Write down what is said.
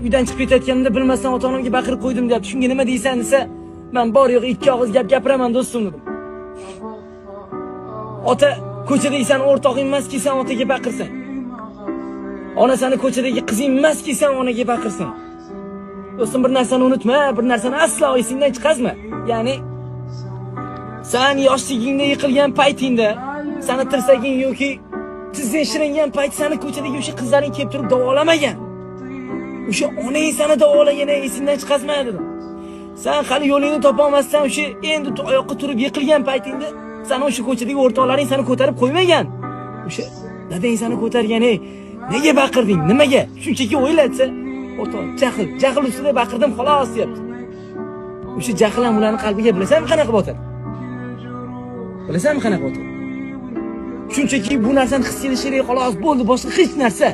Uydan chiqib ketayotganimda bilmasdan ota-onamga baqirib qo'ydim deyapti. Shunga nima deysan desa, men bor yo'q ikki og'iz gap gapiraman do'stim dedim. Ota ko'chada sen o'rtog'ing emaski, sen otaga baqirsan. Ona seni ko'chadagi qizing emaski, sen onaga baqirsan. Do'stim, bir narsani unutma, bir narsani aslo esingdan chiqazma. Ya'ni sen yoshligingda yiqilgan paytingda, seni tirsaging yoki tizing shiringan payt seni ko'chadagi o'sha qizlaring kelib turib davolamagan. O'sha onang seni davolagani esingdan chiqazma dedim. Sen hali yo'lingni topa olmasdan o'sha endi oyoqqa turib yiqilgan paytingda sen o'sha ko'chadagi o'rtoqlaring seni ko'tarib qo'ymagan. O'sha dadang seni ko'targan, nega baqirding? Nimaga? Shunchaki o'ylatsa, o'rtoq, jahl ustida baqirdim xolos deyapti. O'sha jahl ham ularning qalbiga bilasanmi qanaqa botadi? Bilasanmi qanaqa botadi? Shunchaki bu narsani his qilishlari xolos bo'ldi, boshqa hech narsa.